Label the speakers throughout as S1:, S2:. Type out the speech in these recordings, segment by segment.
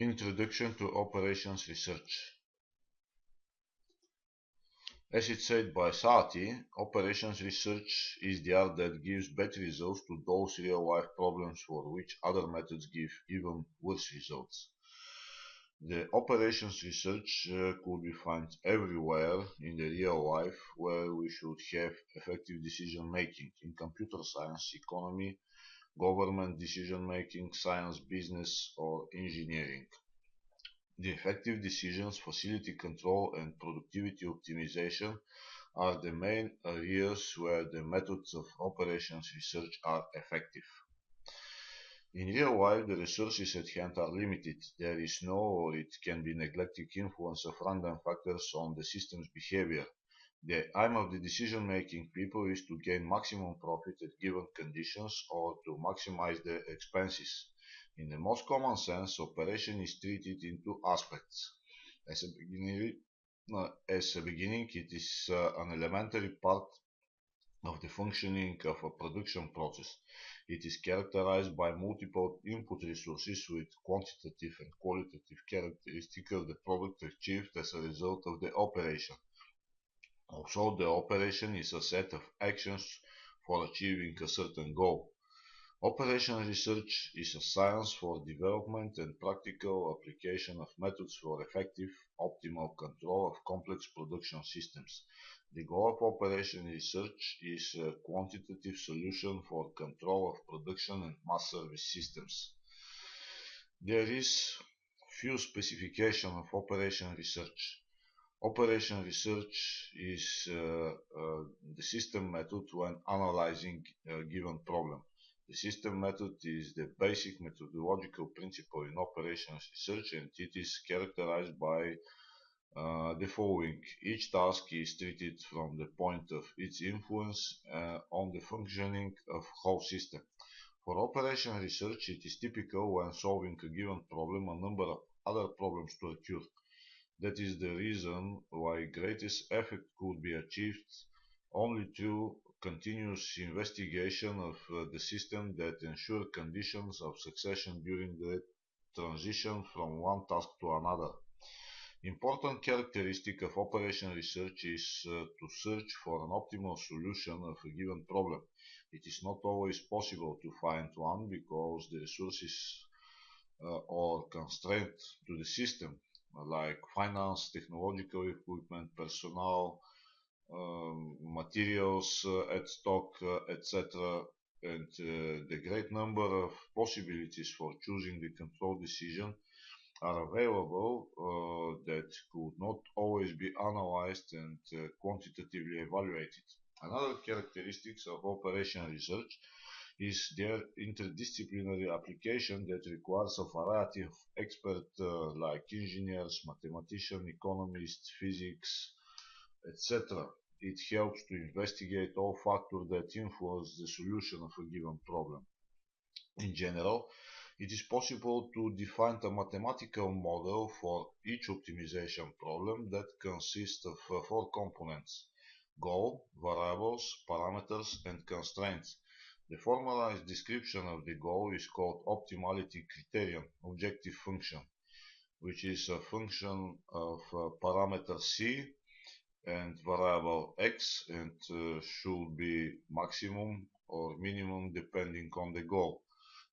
S1: Introduction to Operations Research. As it's said by Satie, operations research is the art that gives better results to those real-life problems for which other methods give even worse results. The operations research could be found everywhere in the real life where we should have effective decision making in computer science, economy, government decision making, science, business, or engineering. The effective decisions, facility control, and productivity optimization are the main areas where the methods of operations research are effective. In real life, the resources at hand are limited. There is no or it can be neglected influence of random factors on the system's behavior. The aim of the decision-making people is to gain maximum profit at given conditions or to maximize their expenses. In the most common sense, operation is treated in two aspects. As a beginning, it is an elementary part of the functioning of a production process. It is characterized by multiple input resources with quantitative and qualitative characteristics of the product achieved as a result of the operation. Also, the operation is a set of actions for achieving a certain goal. Operational research is a science for development and practical application of methods for effective, optimal control of complex production systems. The goal of operation research is a quantitative solution for control of production and mass service systems. There is few specifications of operation research. Operation research is the system method when analyzing a given problem. The system method is the basic methodological principle in operations research, and it is characterized by the following. Each task is treated from the point of its influence on the functioning of whole system. For operation research, it is typical when solving a given problem, a number of other problems to occur. That is the reason why greatest effect could be achieved only through continuous investigation of the system that ensure conditions of succession during the transition from one task to another. Important characteristic of operation research is to search for an optimal solution of a given problem. It is not always possible to find one because the resources or constraint to the system like finance, technological equipment, personnel, materials at stock, etc. And the great number of possibilities for choosing the control decision are available that could not always be analyzed and quantitatively evaluated. Another characteristics of operation research is their interdisciplinary application that requires a variety of experts like engineers, mathematicians, economists, physics, etc. It helps to investigate all factors that influence the solution of a given problem. In general, it is possible to define a mathematical model for each optimization problem that consists of four components: goal, variables, parameters, and constraints. The formalized description of the goal is called optimality criterion, objective function, which is a function of parameter c and variable x and should be maximum or minimum depending on the goal.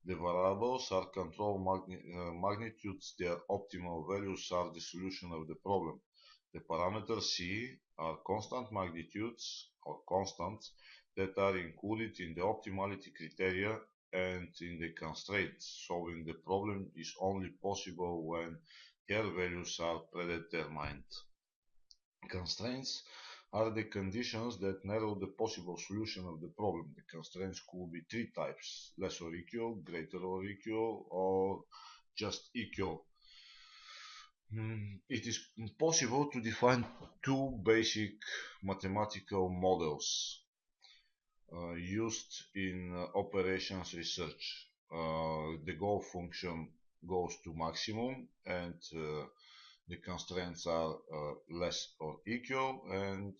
S1: The variables are control magnitudes. Their optimal values are the solution of the problem. The parameters c are constant magnitudes or constants that are included in the optimality criteria, and in the constraints. Solving the problem is only possible when their values are predetermined. Constraints are the conditions that narrow the possible solution of the problem. The constraints could be three types: less or equal, greater or equal, or just equal. It is possible to define two basic mathematical models used in operations research. The goal function goes to maximum, and the constraints are less or equal, and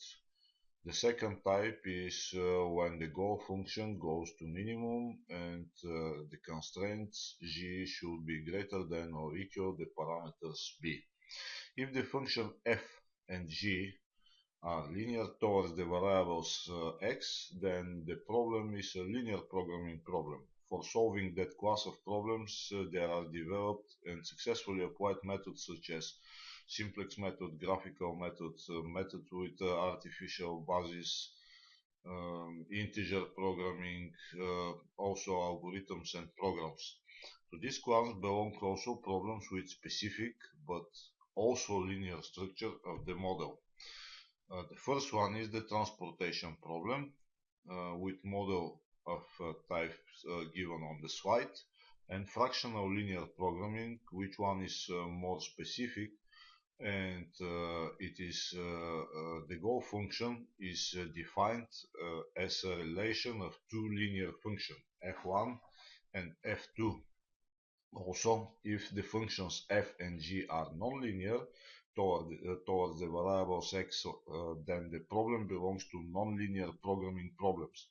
S1: The second type is when the goal function goes to minimum and the constraints g should be greater than or equal the parameters b. If the function f and g are linear towards the variables x, then the problem is a linear programming problem. For solving that class of problems, there are developed and successfully applied methods such as simplex method, graphical method, method with artificial basis, integer programming, also algorithms and programs. To this class belong also problems with specific but also linear structure of the model. The first one is the transportation problem with model of types given on the slide, and fractional linear programming, which one is more specific, and it is the goal function is defined as a relation of two linear functions f1 and f2. Also, if the functions f and g are nonlinear towards the variables x, then the problem belongs to nonlinear programming problems.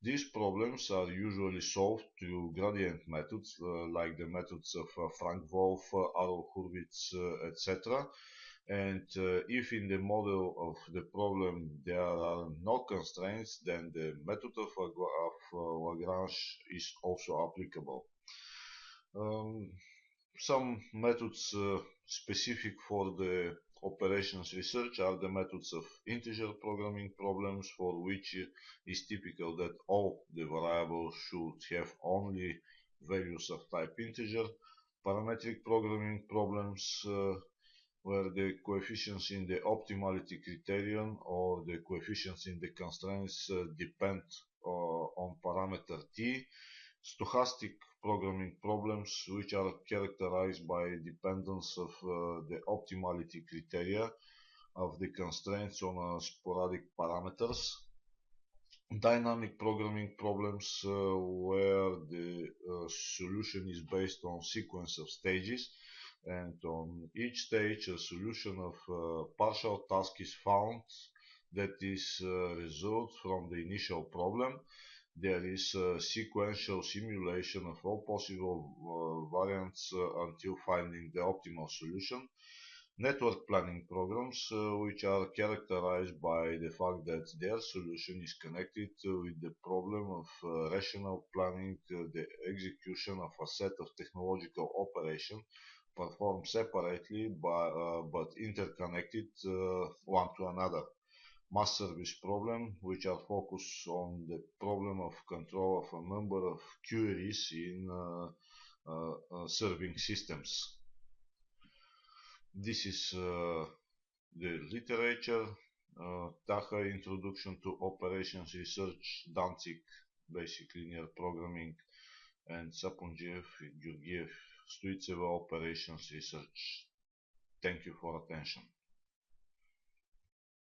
S1: These problems are usually solved through gradient methods like the methods of Frank-Wolf, Arrow-Hurwitz, etc. And if in the model of the problem there are no constraints, then the method of Lagrange is also applicable. Some methods specific for the operations research are the methods of integer programming problems, for which it is typical that all the variables should have only values of type integer. Parametric programming problems where the coefficients in the optimality criterion or the coefficients in the constraints depend on parameter t. Stochastic programming problems, which are characterized by dependence of the optimality criteria of the constraints on sporadic parameters. Dynamic programming problems where the solution is based on sequence of stages, and on each stage a solution of partial task is found that is result from the initial problem. There is a sequential simulation of all possible variants until finding the optimal solution. Network planning programs, which are characterized by the fact that their solution is connected with the problem of rational planning the execution of a set of technological operations performed separately but interconnected one to another. Mass service problem, which are focused on the problem of control of a number of queries in serving systems. This is the literature, Taha Introduction to Operations Research, Danzig, Basic Linear Programming, and Sapungiev, Georgiev, Stuitseva Operations Research. Thank you for attention.